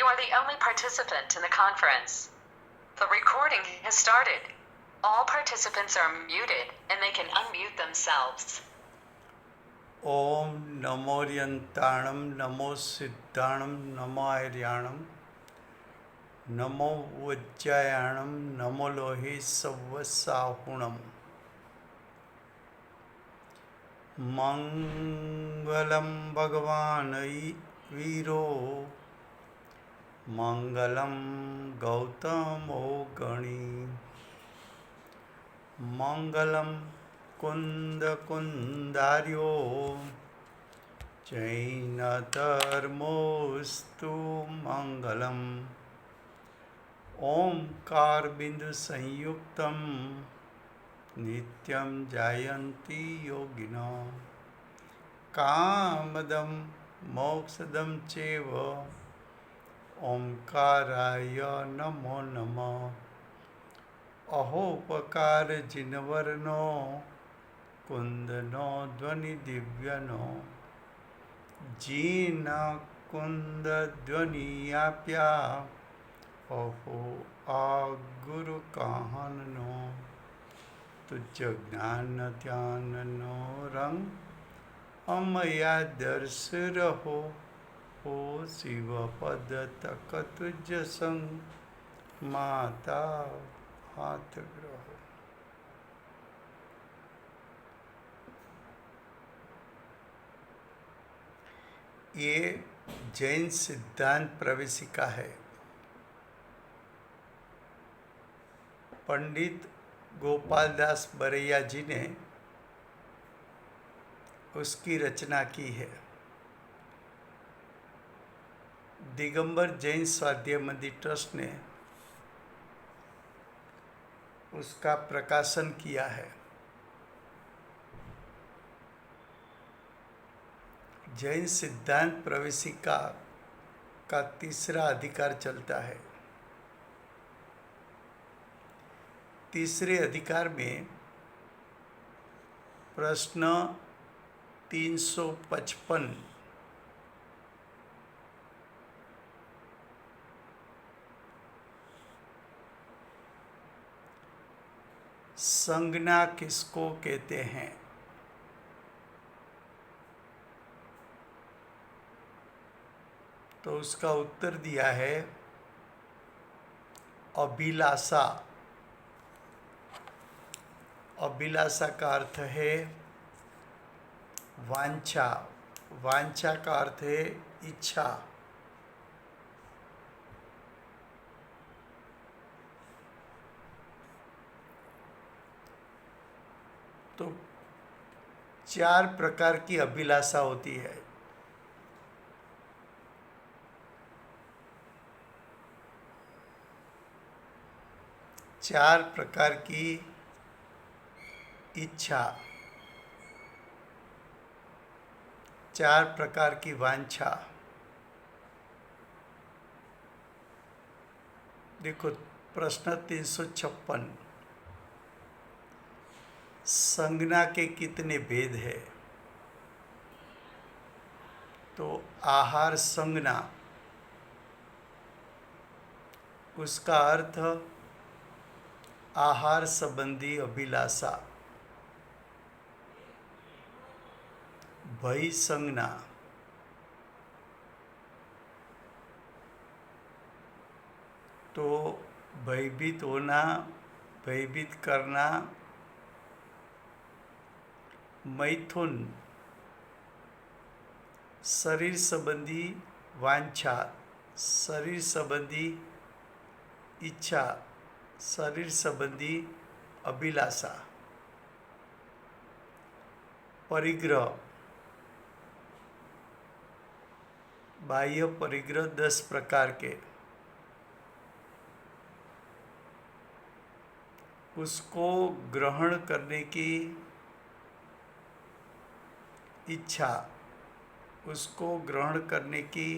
are the only participant in the conference. The recording has started. All participants are muted and they can unmute themselves. ओम नमोर्यंताणं नमो सिद्धाणं नमो आर्याणं नमो वज्जायाणं नमो लोहे सवसाहुणं मंगलं भगवान् वीरो मंगलं गौतमो गणी मंगलं कुन्दकुन्दार्यो जैनधर्मोऽस्तु मंगलम् ओंकार बिंदु संयुक्तं नित्यं जायन्ति योगिनो कामदं मोक्षदं चैव ओंकाराय नमो नमः अहोपकार जिनवर्नो कुंदनो ध्वनि दिव्यनो जीन कुंद ध्वनियाप्या अहो आ गुरु कहनो तुझ ज्ञान ध्यान नो रंग अमया दर्श रहो हो शिव पद तक तुझ संग माता हाथ ग्रहो। ये जैन सिद्धांत प्रवेशिका है। पंडित गोपालदास बरैया जी ने उसकी रचना की है। दिगंबर जैन स्वाध्याय मंदिर ट्रस्ट ने उसका प्रकाशन किया है। जैन सिद्धांत प्रवेशिका का तीसरा अधिकार चलता है। तीसरे अधिकार में प्रश्न 355 संज्ञा किसको कहते हैं? तो उसका उत्तर दिया है अभिलाषा। अभिलाषा का अर्थ है वांछा। वांछा का अर्थ है इच्छा। तो 4 प्रकार की अभिलाषा होती है। चार प्रकार की इच्छा, 4 प्रकार की वांछा। देखो प्रश्न 356 संज्ञा के कितने भेद है? तो आहार संज्ञा, उसका अर्थ आहार संबंधी अभिलाषा। भय संज्ञा, तो भयभीत होना, भयभीत करना। मैथुन शरीर संबंधी वांछा, शरीर संबंधी इच्छा, शरीर संबंधी अभिलाषा। परिग्रह, बाह्य परिग्रह 10 प्रकार के। उसको ग्रहण करने की इच्छा, उसको ग्रहण करने की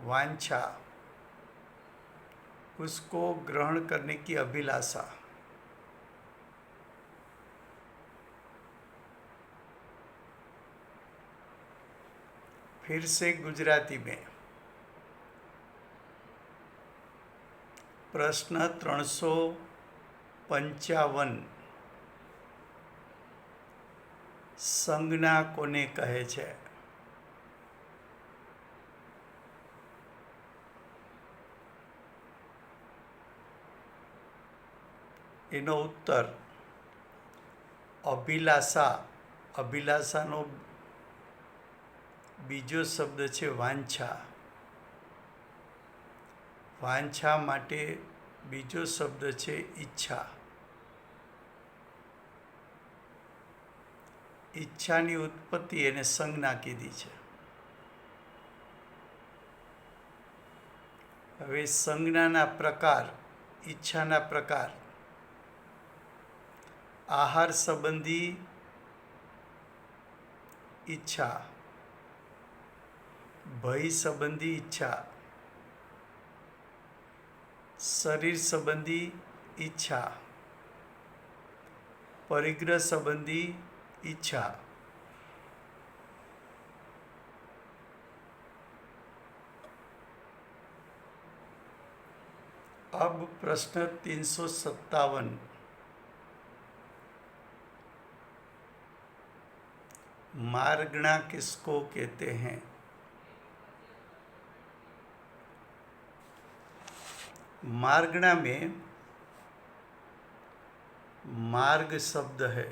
वांछा, उसको ग्रहण करने की अभिलाषा। फिर से गुजराती में પ્રશ્ન 355. સંજ્ઞા કોને કહે છે? એનો ઉત્તર અભિલાષા. અભિલાષાનો બીજો શબ્દ છે વાંછા. વાંછા માટે બીજો શબ્દ છે ઈચ્છા. ઈચ્છાની ઉત્પત્તિ એને સંજ્ઞા કીધી છે. હવે સંજ્ઞાના પ્રકાર, ઈચ્છાના પ્રકાર: આહાર સંબંધી ઈચ્છા, ભય સંબંધી ઈચ્છા, શરીર સંબંધી ઈચ્છા, પરિગ્રહ સંબંધી ઈચ્છા. अब प्रश्न 357. मार्गणा किसको कहते हैं? मार्गणा में मार्ग शब्द है.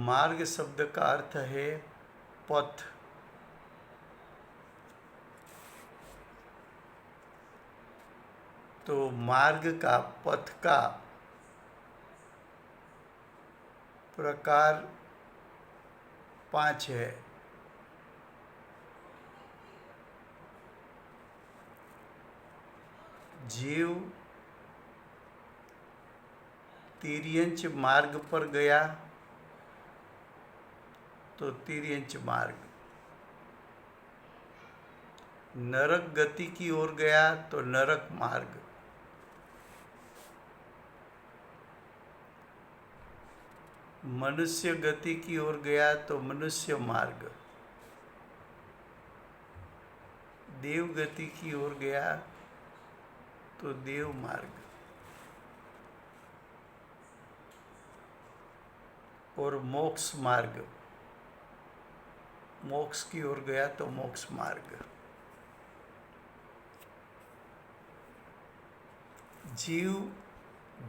मार्ग शब्द का अर्थ है पथ. तो मार्ग का, पथ का प्रकार 5 है. जीव तिर्यंच मार्ग पर गया तो तिर्यंच मार्ग. नरक गति की ओर गया तो नरक मार्ग. मनुष्य गति की ओर गया तो मनुष्य मार्ग. देव गति की ओर गया तो देव मार्ग. और मोक्ष मार्ग, मोक्ष की ओर गया तो मोक्ष मार्ग. जीव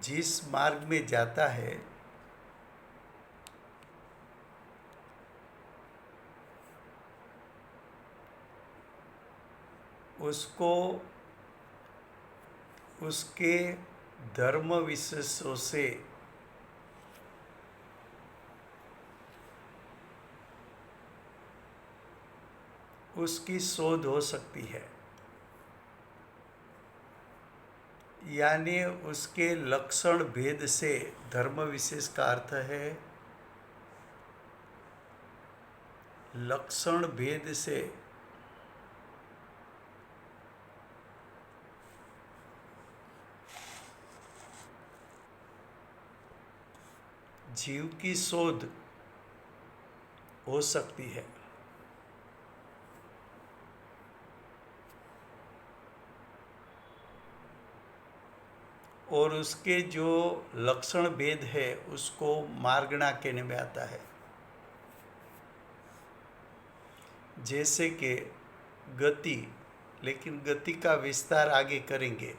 जिस मार्ग में जाता है उसको उसके धर्म विशेषों से उसकी शोध हो सकती है. यानी उसके लक्षण भेद से, धर्म विशेष का अर्थ है लक्षण भेद से जीव की शोध हो सकती है. और उसके जो लक्षण भेद है उसको मार्गणा कहने में आता है. जैसे कि गति, लेकिन गति का विस्तार आगे करेंगे.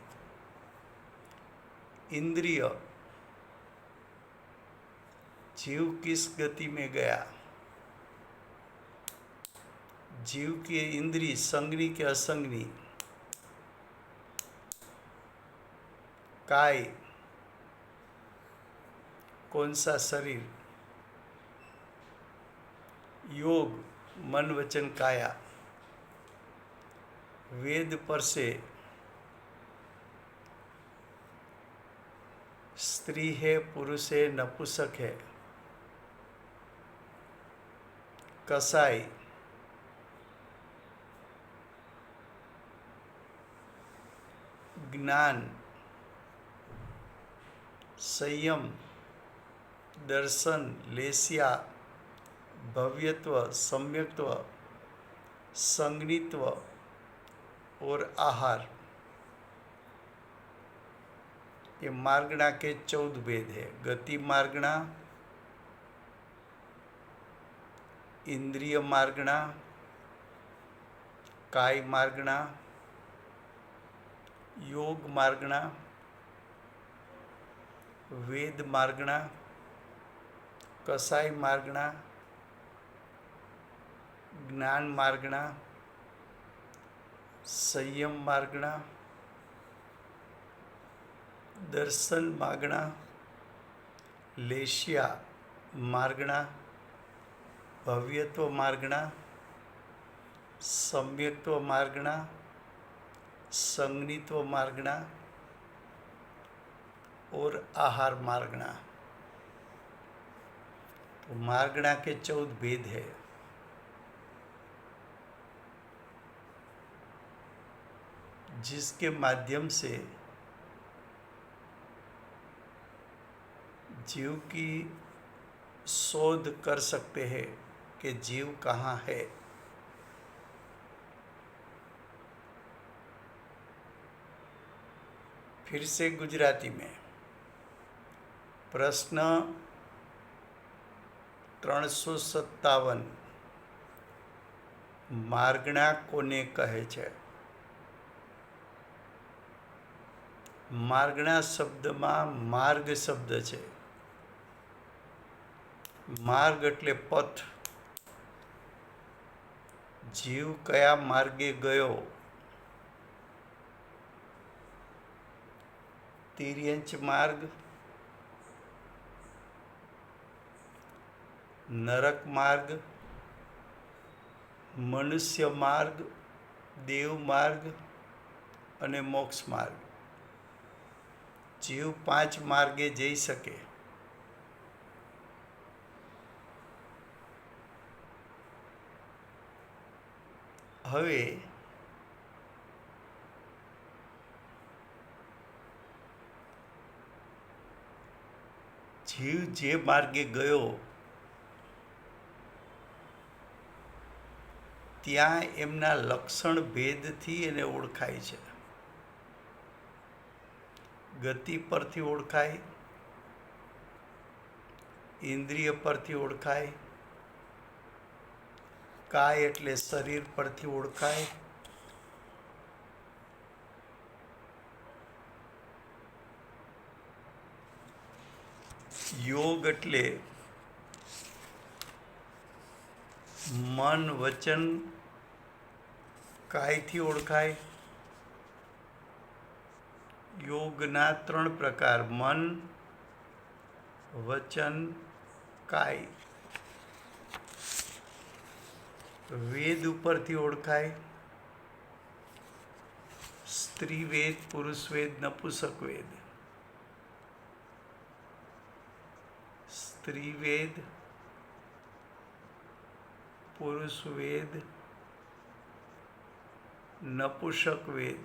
इंद्रिय, जीव किस गति में गया, जीव की इंद्रिय संगनी के असंगनी, काय कौन सा शरीर, योग मन वचन काया, वेद पर से स्त्री है पुरुष है नपुंसक है, कसाई, ज्ञान, संयम, दर्शन, लेस्या, भव्यत्व, सम्यक्त्व, संगनित्व, और आहार, ये मार्गणा के 14 भेद है। गति मार्गणा, इंद्रिय मार्गणा, काय मार्गणा, योग मार्गणा, वेद मार्गणा, कसाई मार्गणा, ज्ञान मार्गणा, संयम मार्गणा, दर्शन मार्गणा, लेशिया मार्गणा, भव्यत्व मार्गणा, सम्यक्त्व मार्गणा, संगनित्व मार्गणा और आहार मार्गणा। तो मार्गणा के 14 भेद है। जिसके माध्यम से जीव की शोध कर सकते हैं कि जीव कहाँ है। फिर से गुजराती में प्रश्न 357 मार्गणा कोने कहे छे? मार्गणा शब्दમાં માર્ગ શબ્દ છે। માર્ગ એટલે પથ। જીવ કયા માર્ગે ગયો? तिर्यंच मार्ग, नरक मार्ग, मनुष्य मार्ग, देव मार्ग અને મોક્ષ માર્ગ। जीव 5 मार्गे जई सके। હવે જીવ જે માર્ગે ગયો ત્યાં એમના લક્ષણ ભેદથી એને ઓળખાય છે। ગતિ પરથી ઓળખાય, ઇન્દ્રિય પરથી ઓળખાય, કાય એટલે શરીર પરથી ઓળખાય, યોગ એટલે મન વચન કાયથી ઓળખાય। યોગના 3 પ્રકાર, મન, વચન, કાય। વેદ ઉપરથી ઓળખાય, સ્ત્રી વેદ, પુરુષ વેદ, નપુંસક વેદ। સ્ત્રી વેદ, પુરુષ વેદ, નપુંસક વેદ,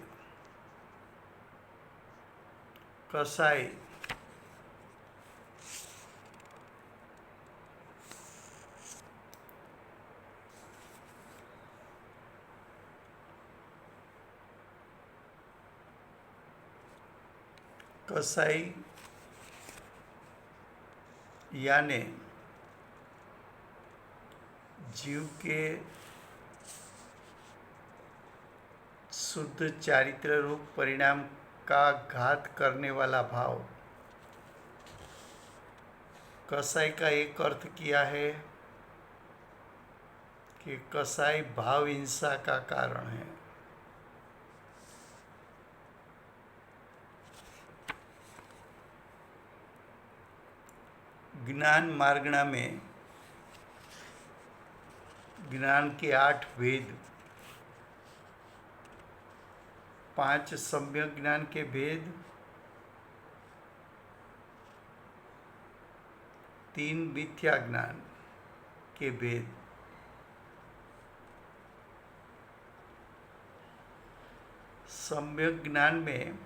કસાઈ, કસાઈ यानी जीव के शुद्ध चारित्र रूप परिणाम का घात करने वाला भाव। कसाई का एक अर्थ किया है कि कसाई भाव हिंसा का कारण है। ज्ञान मार्गणा में ज्ञान के 8 भेद, 5 सम्यक ज्ञान के भेद, 3 मिथ्या ज्ञान के भेद। सम्यक ज्ञान में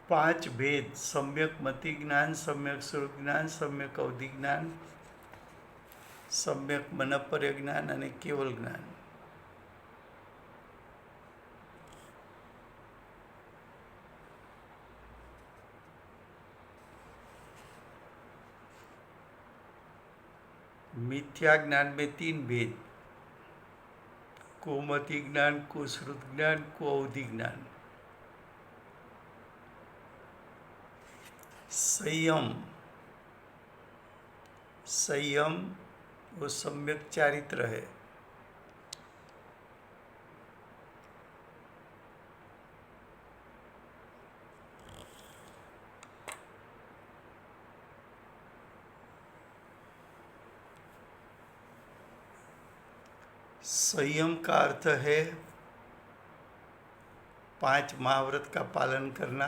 5 भेद, सम्यक मति ज्ञान, सम्यक स्वरूप ज्ञान, सम्यक अवधि ज्ञान, सम्यक मनपर्य ज्ञान અને કેવલ જ્ઞાન। मिथ्या ज्ञान में 3 भेद: कोमति ज्ञान, कुश्रुत ज्ञान, कुअवधि ज्ञान। संयम, संयम वो सम्यक चारित्र है। संयम का अर्थ है 5 महाव्रत का पालन करना,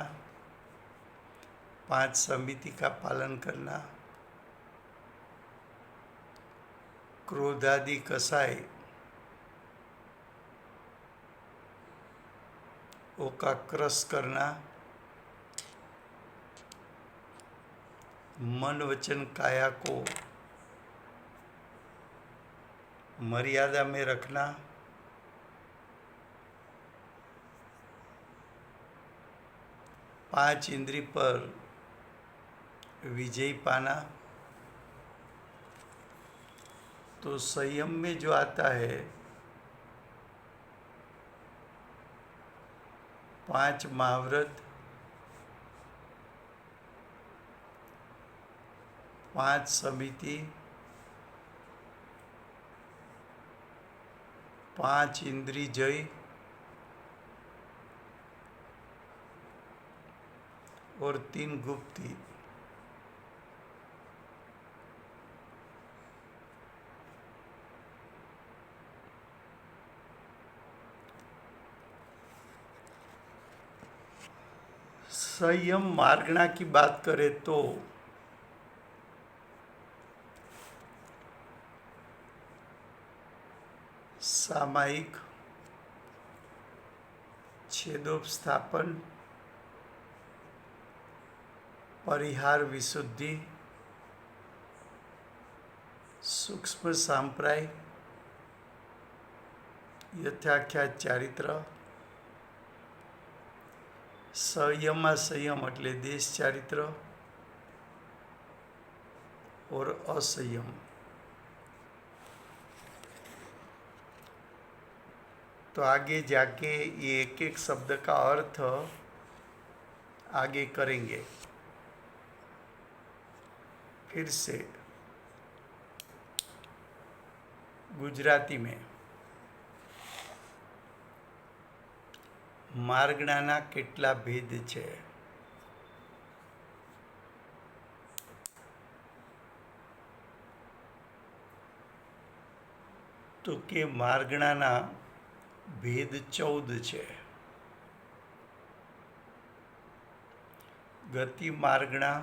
5 समिति का पालन करना, क्रोधादि कसाय वो का क्रश करना, मन वचन काया को मर्यादा में रखना, पांच इंद्रिय पर विजय पाना। तो संयम में जो आता है 5 महाव्रत, 5 समिति, 5 इंद्रिय जय और 3 गुप्ती। संयम मार्गणा की बात करें तो सामायिक, छेदोपस्थापन, परिहार विशुद्धि, सूक्ष्म सांप्राय, यथाख्यात चारित्र, संयमा संयम એટલે દેશ ચારિત્ર और असंयम। तो आगे जाके ये एक एक शब्द का अर्थ आगे करेंगे। फिर से गुजराती में માર્ગણાના કેટલા ભેદ છે? તો કે માર્ગણાના ભેદ 14 છે। ગતિ માર્ગણા,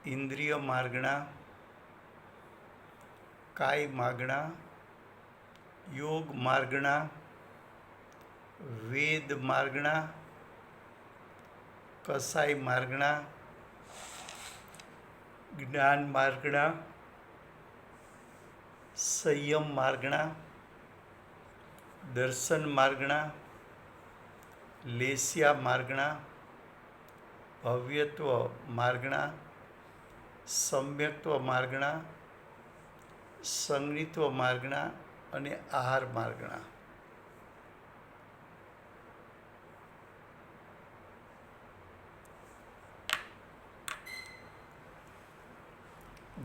ઇન્દ્રિય માર્ગણા, કાય માર્ગણા, योग मार्गणा, वेद मार्गणा, कसाई मार्गणा, ज्ञान मार्गणा, संयम मार्गणा, दर्शन मार्गणा, लेस्या मार्गणा, भव्यत्व मार्गणा, सम्यक्त्व मार्गणा, संगणित्व मार्गणा અને આહાર માર્ગણા।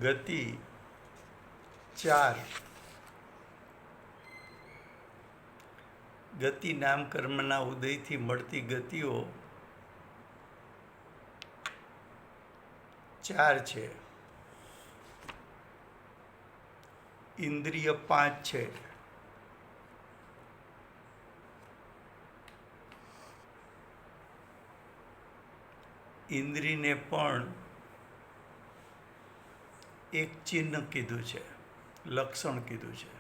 ગતિ 4। ગતિ નામ કર્મના ઉદયથી મળતી ગતિઓ 4 છે। इंद्रिय 5 है। इंद्रिय ने पण एक चिन्ह कीधुं छे, लक्षण कीधुं छे।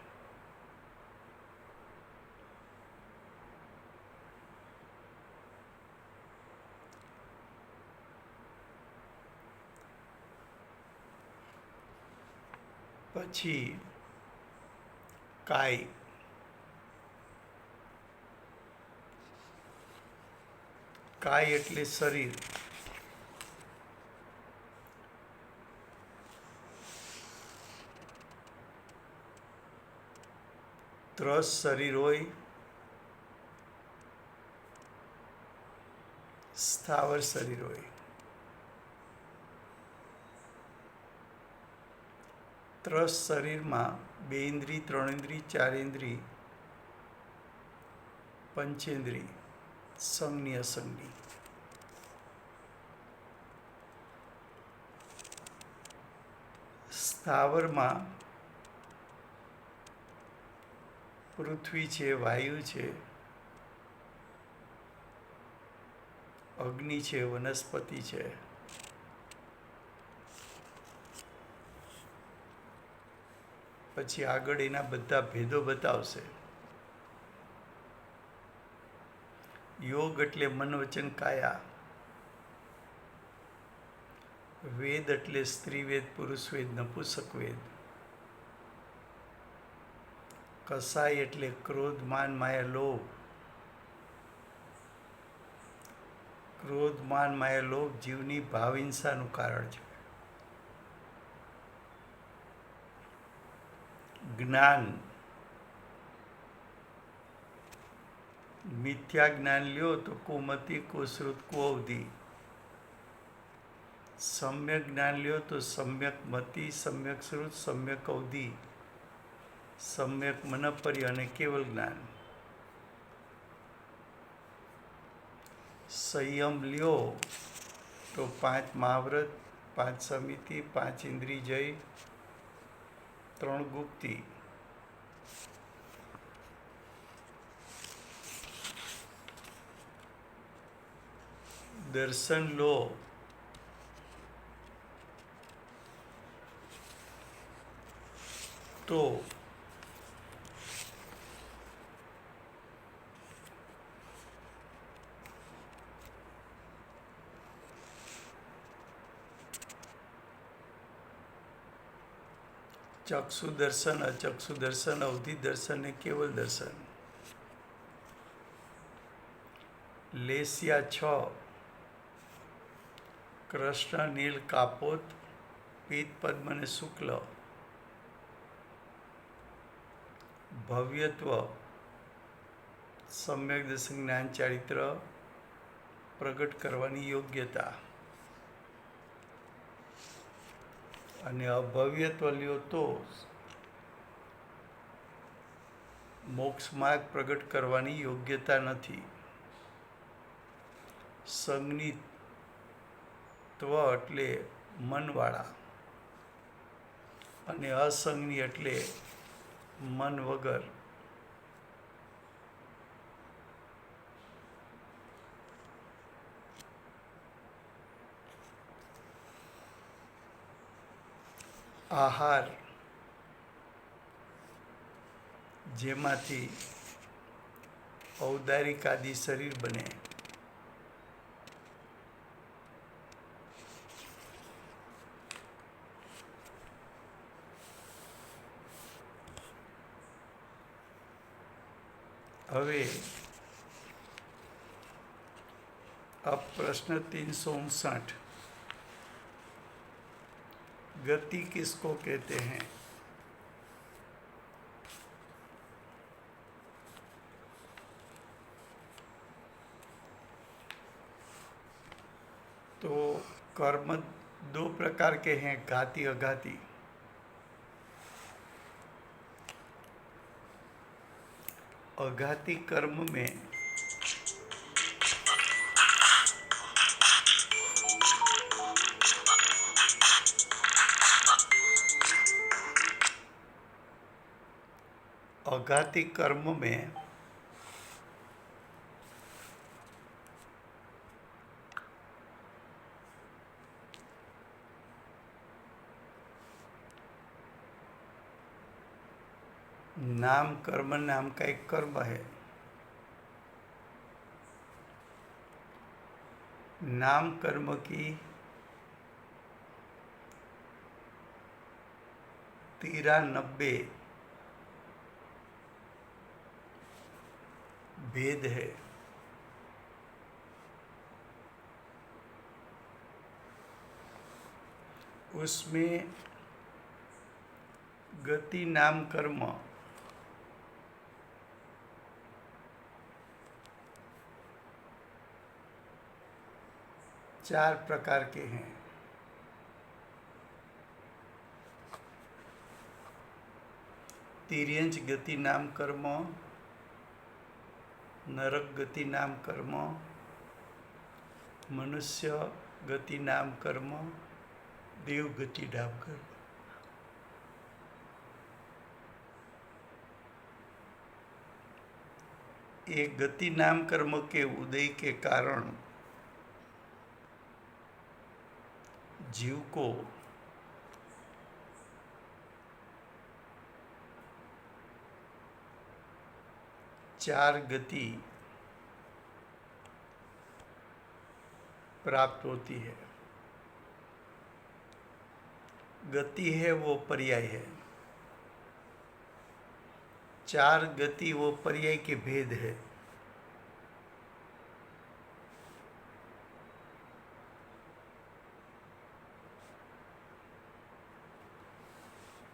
पछी काय, काय એટલે શરીર। ત્રસ શરીર હોય, સ્થાવર શરીર હોય. ત્રસ શરીરમાં 2 ઇન્દ્રિય, 3 ઇન્દ્રિય, 4 ઇન્દ્રિય, પંચેન્દ્રિય, સંગની અસંગની. સ્થાવરમાં પૃથ્વી છે, વાયુ છે, અગ્નિ છે, વનસ્પતિ છે. પછી આગળ એના બધા ભેદો બતાવશે. યોગ એટલે મન વચન કાયા. વેદ એટલે સ્ત્રી વેદ, પુરુષ વેદ, નપુંસક વેદ. કસાય એટલે ક્રોધ, માન, માયા, લોભ. ક્રોધ, માન, માયા, લોભ જીવની ભાવહિંસાનું કારણ છે. જ્ઞાન, મિથ્યા જ્ઞાન લ્યો તો કુમતિ, કુશ્રુત, કુઅવધિ. સમ્યક જ્ઞાન લ્યો તો સમ્યક મતિ, સમ્યક શ્રુત, સમ્યક અવધિ, સમ્યક મનપરી અને કેવલ જ્ઞાન. સંયમ લ્યો તો 5 મહાવ્રત, 5 સમિતિ, 5 ઇન્દ્રિય જય, 3 ગુપ્તિ. દર્શન લો તો ચક્ષુ દર્શન, અચક્ષુ દર્શન, અવધિ દર્શન ને કેવલ દર્શન. લેસ્યા 6: કૃષ્ણ, નીલ, કાપોત, પીત, પદ્મ ને શુક્લ. ભવ્યત્વ, સમ્યક દર્શન, જ્ઞાન, ચારિત્ર પ્રગટ કરવાની યોગ્યતા. અને અભવ્યત્વ લ્યો તો મોક્ષ માર્ગ પ્રગટ કરવાની યોગ્યતા નથી. સંગની ત્વ એટલે મનવાળા અને અસંગની એટલે મન વગર. આહાર, જેમાંથી ઔદારિક આદિ શરીર બને. હવે अब प्रश्न 359, गति किसको कहते हैं? तो कर्म 2 प्रकार के हैं, घाती अघाती. अघाती कर्म में अघाती कर्म में नाम कर्म नाम का एक कर्म है. नाम कर्म की 93 भेद है. उसमें गति नाम कर्म 4 प्रकार के हैं। तिर्यंच गति नाम कर्म, नरक गति नाम कर्म, मनुष्य गति नाम कर्म, देव गति नाम कर्म। एक गति नाम कर्म के उदय के कारण जीव को चार गति प्राप्त होती है। गति है वो पर्याय है, चार गति वो पर्याय के भेद है।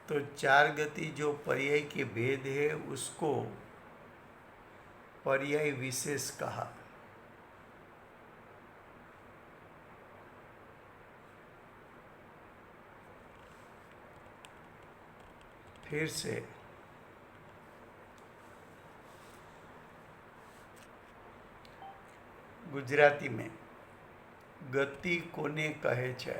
तो चार गति जो पर्याय के भेद है उसको पर्याय विशेष कहा। फिर से गुजराती में गति कोने कहे छे?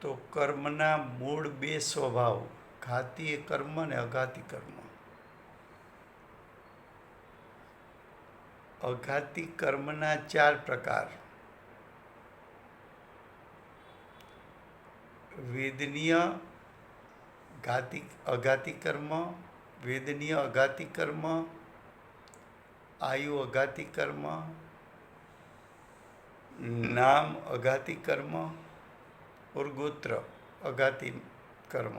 तो कर्मना मूળ બે સ્વભાવ, ઘાતીય કર્મ અને અઘાતી કર્મ। અઘાતી કર્મના 4 પ્રકાર: વેદનીય અઘાતી કર્મ, વેદનીય અઘાતી કર્મ, आयु अघाती कर्म, नाम अघाती कर्म और गोत्र अघाती कर्म।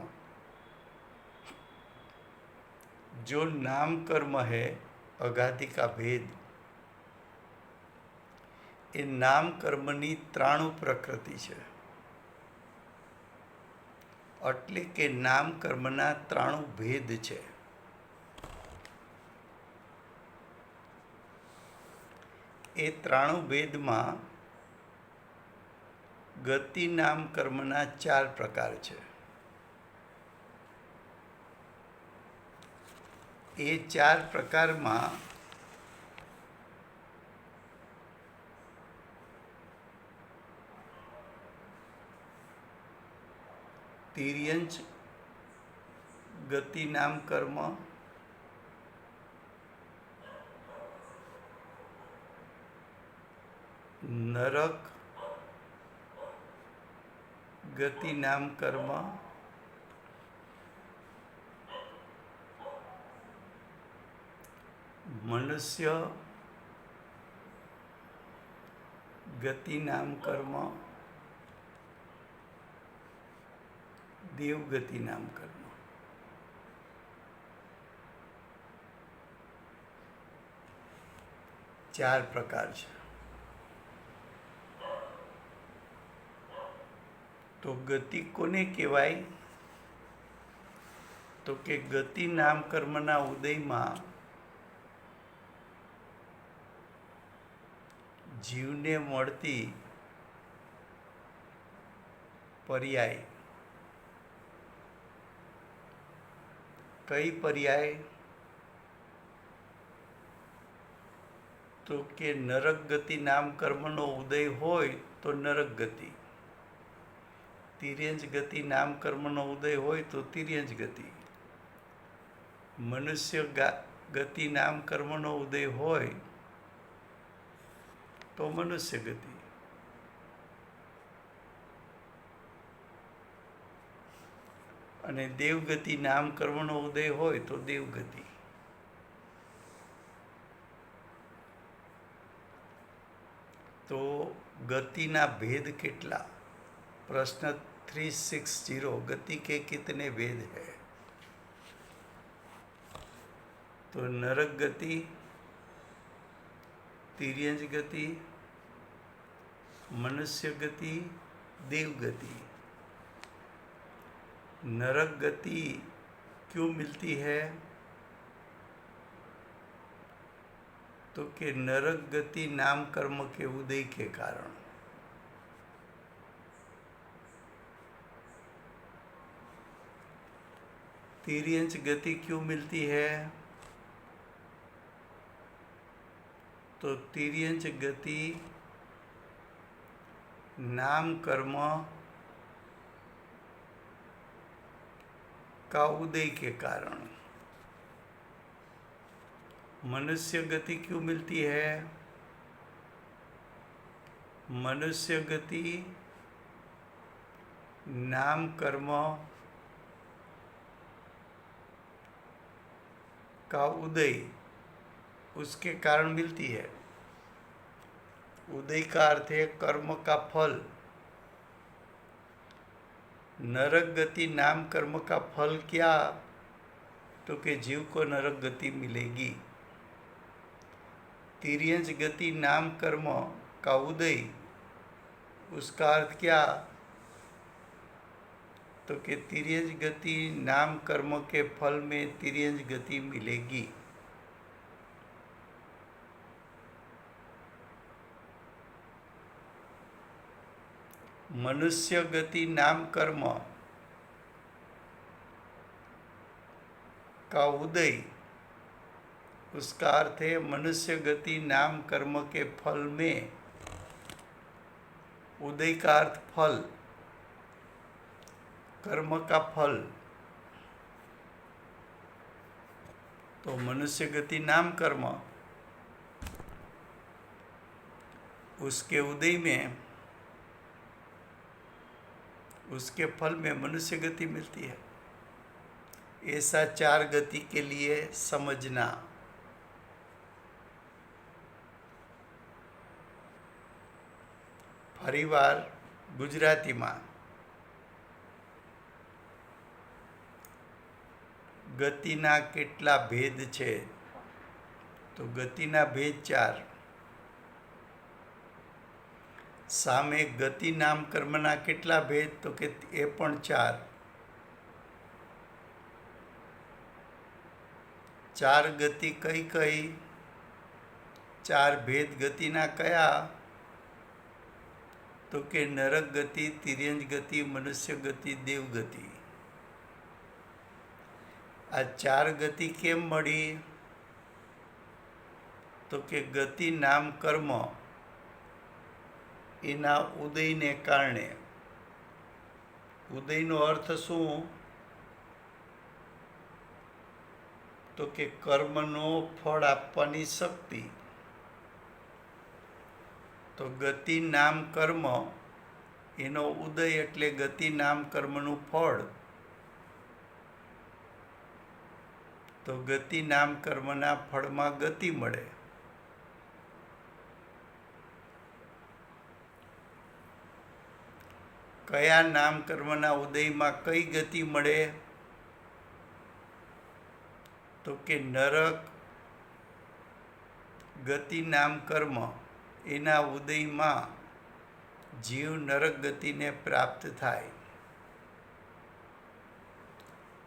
जो नाम कर्म है अघाती का भेद, ये नाम कर्मनी 93 प्रकृति है। એટલે કે નામ કર્મના 93 ભેદ છે। એ 93 ભેદમાં ગતિ નામ કર્મના 4 પ્રકાર છે। એ 4 પ્રકારમાં तिर्यंच गति नाम कर्म, नरक गति नाम कर्म, मनुष्य गति नाम कर्म, देव गति नाम कर्म। 4 प्रकार है। तो गति कोने कहेवाय? तो के गति नाम कर्मना उदय में जीवने मळती पर्याय। कई पर्याय? तो के नरक गति नाम कर्मनो उदय होय तो नरक गति, तिर्यंच गति नाम कर्मनो उदय होय तो तिर्यंच गति, मनुष्य गति नाम कर्मनो उदय होय तो मनुष्य गति, અને દેવગતિ નામ કર્મનો ઉદય હોય તો દેવગતિ। તો ગતિના ભેદ કેટલા? પ્રશ્ન 360, गति के कितने भेद है? तो नरक गति, तिर्यंच गति, मनुष्य गति, देव गति। नरक गति क्यों मिलती है? तो कि नरक गति नाम कर्म के उदय के कारण। तिर्यंच गति क्यों मिलती है? तो तिर्यंच गति नाम कर्म का उदय के कारण। मनुष्य गति क्यों मिलती है? मनुष्य गति नाम कर्म का उदय उसके कारण मिलती है। उदय का अर्थ है कर्म का फल। नरक गति नाम कर्म का फल क्या? तो कि जीव को नरक गति मिलेगी। तिर्यंच गति नाम कर्म का उदय उसका अर्थ क्या? तो कि तिर्यंच गति नाम कर्म के फल में तिर्यंच गति मिलेगी। मनुष्य गति नाम कर्म का उदय उसका अर्थ है मनुष्य गति नाम कर्म के फल में। उदय का अर्थ फल, कर्म का फल। तो मनुष्य गति नाम कर्म उसके उदय में, उसके फल में मनुष्य गति मिलती है। ऐसा 4 गति के लिए समझना। ફરીવાર ગુજરાતીમાં ગતિના કેટલા ભેદ છે? તો ગતિના ભેદ 4। સામે ગતિ નામ કર્મના કેટલા ભેદ? તો કે એ પણ 4। 4 ગતિ કઈ કઈ? 4 ભેદ ગતિના કયા? તો કે નરક ગતિ, तिर्यंच गति, मनुष्य गति, देव गति। आ 4 गति केम मળી? तो કે ગતિ નામ કર્મ એના ઉદયને કારણે। ઉદયનો અર્થ શું? તો કે કર્મનો ફળ આપવાની શક્તિ। તો ગતિ નામ કર્મ એનો ઉદય એટલે ગતિ નામ કર્મનું ફળ। તો ગતિ નામ કર્મના ફળમાં ગતિ મળે। કયા નામ કર્મના ઉદયમાં કઈ ગતિ મળે? તો કે નરક ગતિ નામ કર્મ એના ઉદયમાં જીવ નરક ગતિને પ્રાપ્ત થાય।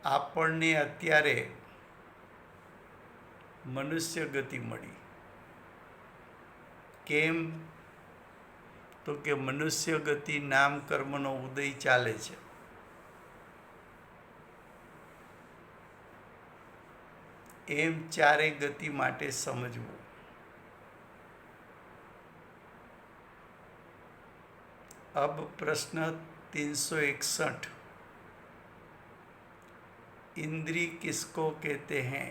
આપણને અત્યારે મનુષ્ય ગતિ મળી। કેમ? તો કે મનુષ્ય ગતિ નામ કર્મનો ઉદય ચાલે છે। એમ 4 ગતિ માટે સમજવું। अब प्रश्न 361, इंद्री किसको कहते हैं?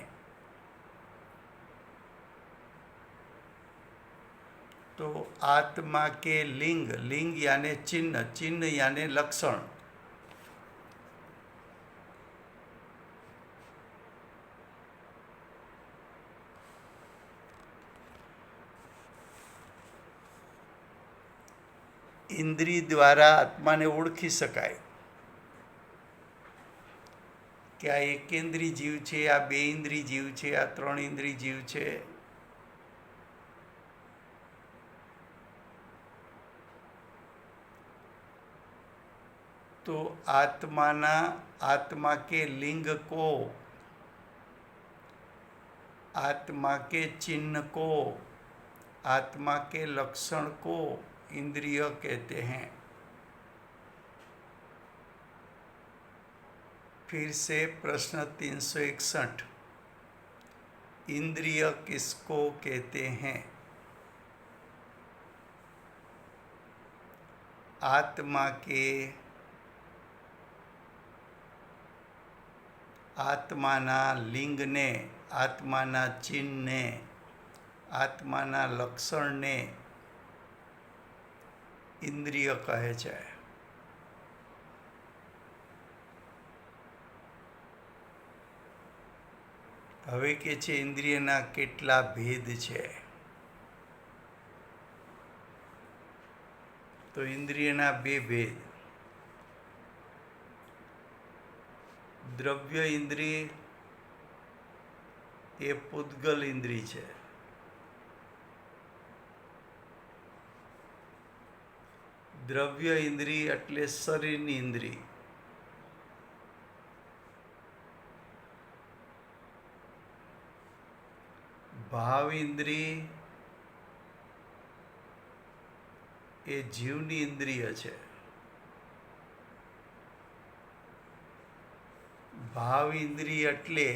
तो आत्मा के लिंग, लिंग यानी चिन्ह, चिन्ह यानी लक्षण। इंद्री द्वारा आत्मा ने ओळखी शकाय कि आ 1 इंद्री जीव है, आ 2 इंद्री जीव है, आ 3 इंद्री जीव है। तो आत्मा के लिंग को आत्मा के चिन्ह को, आत्मा के लक्षण को इंद्रिय कहते हैं। फिर से प्रश्न 361, इंद्रिय किसको कहते हैं? आत्मा के, આત્માના લિંગને, આત્માના ચિહ્નને, આત્માના લક્ષણને ઇન્દ્રિય કહે છે. હવે કે છે ઇન્દ્રિયના કેટલા ભેદ છે? તો ઇન્દ્રિયના બે ભેદ. દ્રવ્ય ઇન્દ્રિય એ પૂદગલ ઇન્દ્રિય છે. દ્રવ્ય ઇન્દ્રિય એટલે શરીરની ઇન્દ્રિય. ભાવ ઇન્દ્રિય એ જીવની ઇન્દ્રિય છે. ભાવ ઇન્દ્રિય એટલે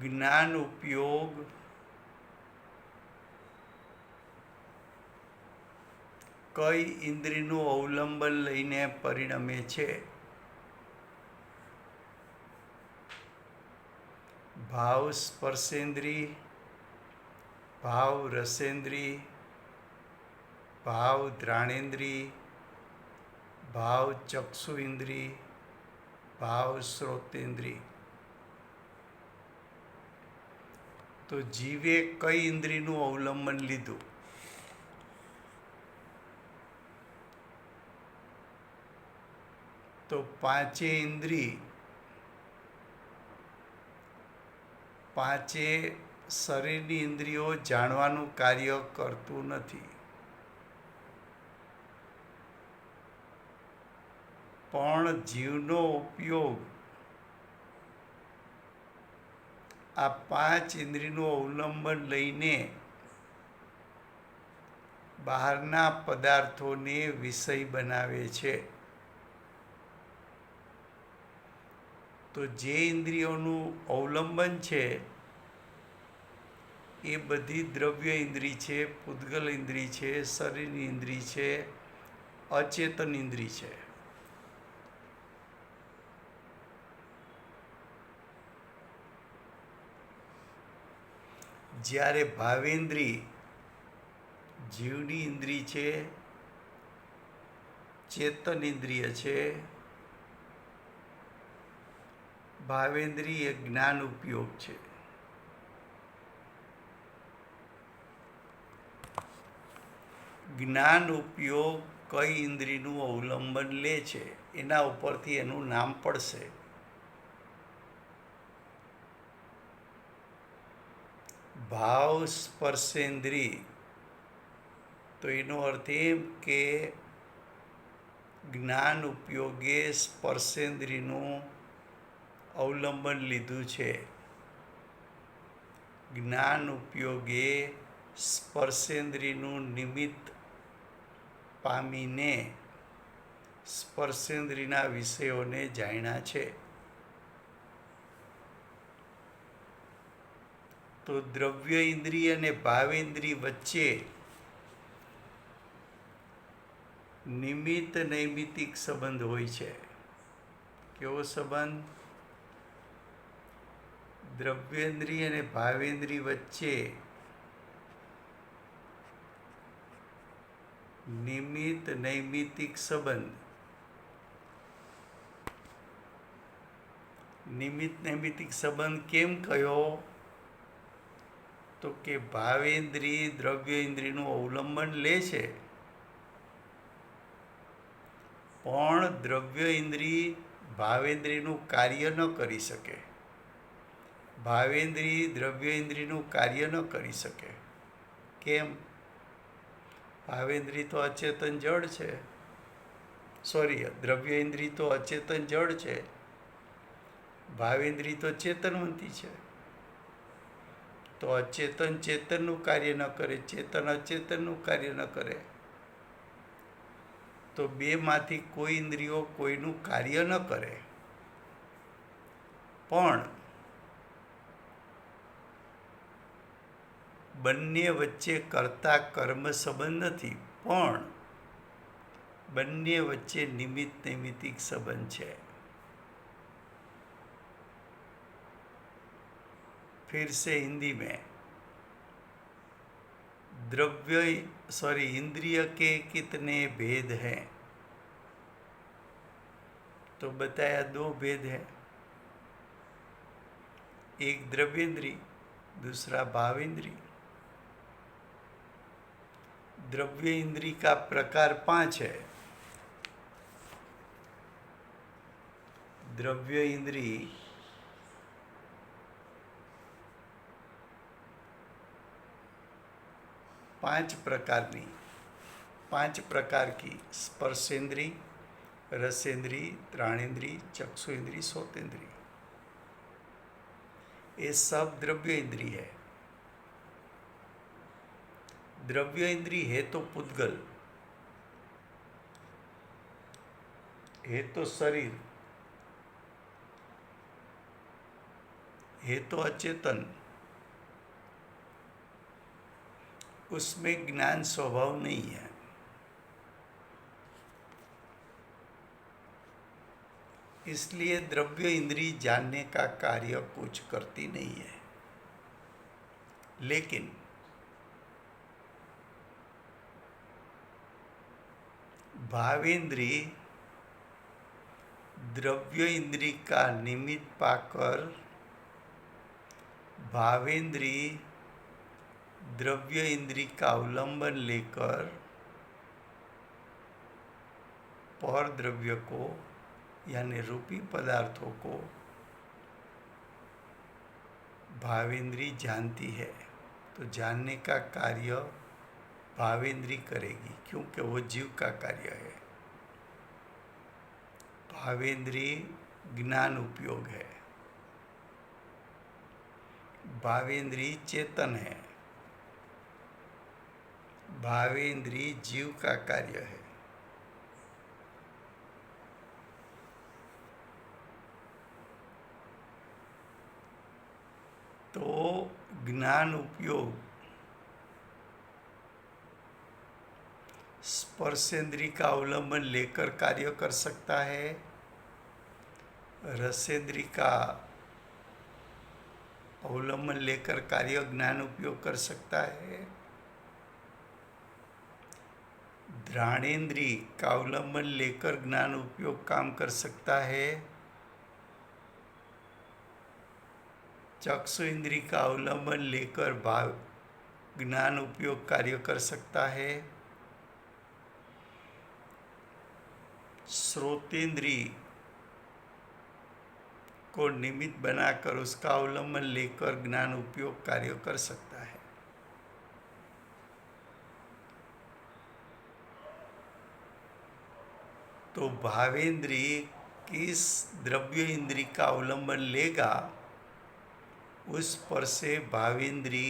જ્ઞાન ઉપયોગ કઈ ઇન્દ્રિયનું અવલંબન લઈને પરિણમે છે? ભાવ સ્પર્શેન્દ્રિય, ભાવ રસેન્દ્રિય, ભાવ ઘ્રાણેન્દ્રિય, ભાવ ચક્ષુ ઇન્દ્રિય, ભાવ શ્રોતેન્દ્રિય. તો જીવે કઈ ઇન્દ્રિયનું અવલંબન લીધું? તો પાંચે ઇન્દ્રિય, પાંચે શરીરની ઇન્દ્રિયો જાણવાનું કાર્ય કરતું નથી, પણ જીવનો ઉપયોગ આ પાંચ ઇન્દ્રિયનું અવલંબન લઈને બહારના પદાર્થોને વિષય બનાવે છે. તો જે ઇન્દ્રિયોનું અવલંબન છે એ બધી દ્રવ્ય ઇન્દ્રિય છે, પૂદગલ ઇન્દ્રિય છે, શરીરની ઇન્દ્રિય છે, અચેતન ઇન્દ્રિય છે. જ્યારે ભાવેન્દ્રિય જીવની ઇન્દ્રિય છે, ચેતન ઇન્દ્રિય છે. ભાવેન્દ્રિય જ્ઞાન ઉપયોગ છે. જ્ઞાન ઉપયોગ કઈ ઇન્દ્રિયનું અવલંબન લે છે એના ઉપરથી એનું નામ પડશે. ભાવ સ્પર્શેન્દ્રિય, તો એનો અર્થ એમ કે જ્ઞાન ઉપયોગે સ્પર્શેન્દ્રિયનું અવલંબન લીધું છે. જ્ઞાન ઉપયોગે સ્પર્શેન્દ્રિયનું નિમિત્ત પામીને સ્પર્શેન્દ્રિયના વિષયોને જાણ્યા છે. તો દ્રવ્ય ઇન્દ્રિય અને ભાવેન્દ્રિય વચ્ચે નિમિત્ત નૈમિત્તિક સંબંધ હોય છે. કેવો સંબંધ? દ્રવ્યેન્દ્રિય અને ભાવેન્દ્રિય વચ્ચે નિમિત્ત નૈમિત્તિક સંબંધ. નિમિત્ત નૈમિત્તિક સંબંધ કેમ કયો? તો કે ભાવેન્દ્રિય દ્રવ્ય ઇન્દ્રિયનું અવલંબન લે છે, પણ દ્રવ્ય ઇન્દ્રિય ભાવેન્દ્રિયનું કાર્ય ન કરી શકે. ભાવેન્દ્રિય દ્રવ્ય ઇન્દ્રિયનું કાર્ય ન કરી શકે. કેમ? ભાવેન્દ્રિય તો અચેતન જડ છે. દ્રવ્ય ઇન્દ્રિય તો અચેતન જડ છે. ભાવેન્દ્રી તો ચેતનવંતી છે. તો અચેતન ચેતનનું કાર્ય ન કરે, ચેતન અચેતનનું કાર્ય ન કરે, તો બેમાંથી કોઈ ઇન્દ્રિયો કોઈનું કાર્ય ન કરે. પણ બંને વચ્ચે કરતા કર્મ સંબંધ નથી, પણ બંને વચ્ચે નિમિત્ત નૈમિત્તિક સંબંધ છે. फिर से हिंदी में इंद्रिय के कितने भेद हैं? तो बताया 2 भेद है, एक द्रव्येंद्री, दूसरा भावेंद्री. द्रव्य इंद्री का प्रकार 5 है. द्रव्य इंद्री 5 प्रकार की: स्पर्शेंद्री, रसेंद्री, घ्राणेंद्री, चक्षुइंद्री, श्रोतेंद्री. ये सब द्रव्य इंद्री है. द्रव्य इंद्री है तो पुद्गल, है तो शरीर, है तो अचेतन. उसमें ज्ञान स्वभाव नहीं है. इसलिए द्रव्य इंद्री जानने का कार्य कुछ करती नहीं है. लेकिन भावेंद्री द्रव्य इंद्री का निमित्त पाकर भावेंद्री द्रव्य इंद्री का अवलंबन लेकर पर द्रव्य को यानी रूपी पदार्थों को भावेंद्री जानती है. तो जानने का कार्य भावेंद्री करेगी, क्योंकि वो जीव का कार्य है. भावेंद्री ज्ञान उपयोग है. भावेंद्री चेतन है. भावेंद्री जीव का कार्य है. तो ज्ञान उपयोग स्पर्शेंद्री का अवलंबन लेकर कार्य कर सकता है, रसेंद्री का अवलंबन लेकर कार्य ज्ञान उपयोग कर सकता है, घ्राणेंद्री का अवलंबन लेकर ज्ञान उपयोग काम कर सकता है, चक्षु इंद्री का अवलंबन लेकर भाव ज्ञान उपयोग कार्य कर सकता है, श्रोतेंद्री को निमित्त बनाकर उसका अवलंबन लेकर ज्ञान उपयोग कार्य कर सकता है. तो भावेंद्री किस द्रव्य इंद्री का अवलंबन लेगा, उस पर से भावेंद्री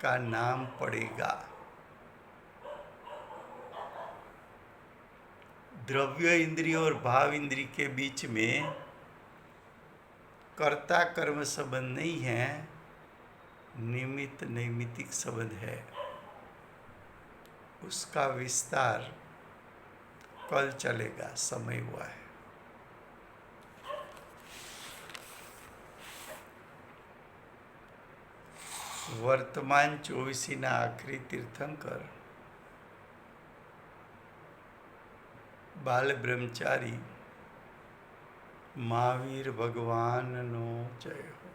का नाम पड़ेगा. द्रव्य इंद्री और भाव इंद्री के बीच में कर्ता कर्म संबंध नहीं है, निमित्त नैमित्तिक संबंध है. उसका विस्तार कल चलेगा, समय हुआ है. वर्तमान 24 आखरी तीर्थंकर बाल ब्रह्मचारी મહાવીર ભગવાનનો જય હો.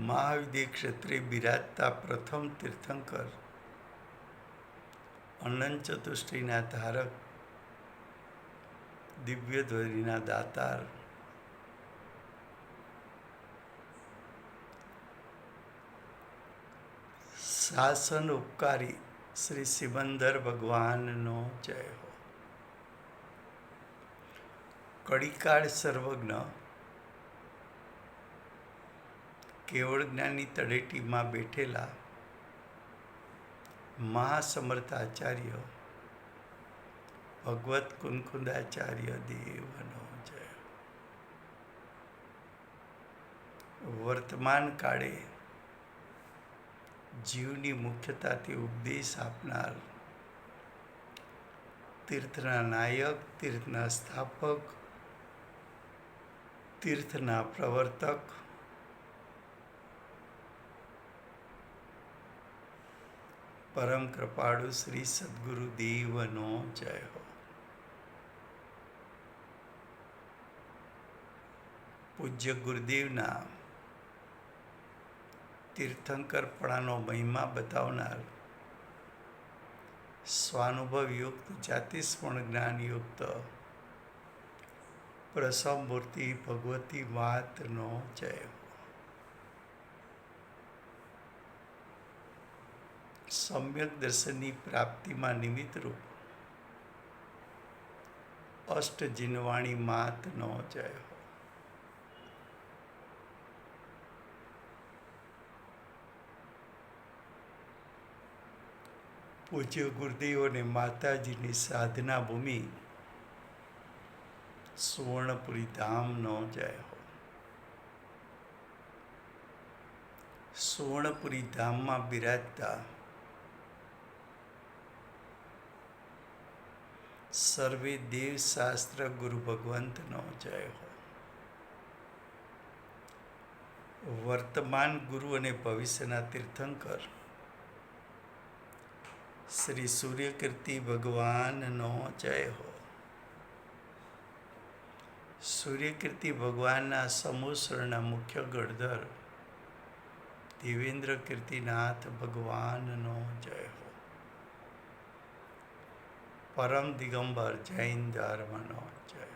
મહાવિદ્ય ક્ષેત્રે બિરાજતા પ્રથમ તીર્થંકર, અનંત ચતુષ્ટિના ધારક, દિવ્ય ધ્વનિના દાતાર, શાસન ઉપકારી શ્રી સિમંદર ભગવાનનો જય હો. કડીકાળ સર્વજ્ઞ કેવળ જ્ઞાનની તળેટીમાં બેઠેલા મહાસમર્થ આચાર્ય ભગવત કુનકુંદાચાર્ય દેવનો જય. વર્તમાન કાળે જીવની મુખ્યતાથી ઉપદેશ આપનાર, તીર્થના નાયક, તીર્થના સ્થાપક, તીર્થના પ્રવર્તક, પરમ કૃપાળુ શ્રી સદગુરુ દેવનો જય હો. પૂજ્ય ગુરુદેવના તીર્થંકરપણાનો મહિમા બતાવનાર, સ્વાનુભવયુક્ત જાતિસ્મરણ જ્ઞાનયુક્ત પ્રસવમૂર્તિ ભગવતી માતનો જય હો. સમ્યક દર્શનની પ્રાપ્તિમાં નિમિત્તરૂપ અષ્ટજીનવાણી માતનો જય હો. પૂજ્ય ગુરુદેવ અને માતાજીની સાધના ભૂમિ સુવર્ણપુરી ધામનો જય હો. સુવર્ણપુરી ધામમાં બિરાજતા સર્વે દેવ શાસ્ત્ર ગુરુ ભગવંતનો જય હો. વર્તમાન ગુરુ અને ભવિષ્યના તીર્થંકર શ્રી સૂર્યકીર્તિ ભગવાનનો જય હો. સૂર્યકીર્તિ ભગવાનના સમૂહસરના મુખ્ય ગઢધર દેવેન્દ્ર કીર્તિનાથ ભગવાનનો જય હો. પરમ દિગંબર જૈન ધર્મનો જય.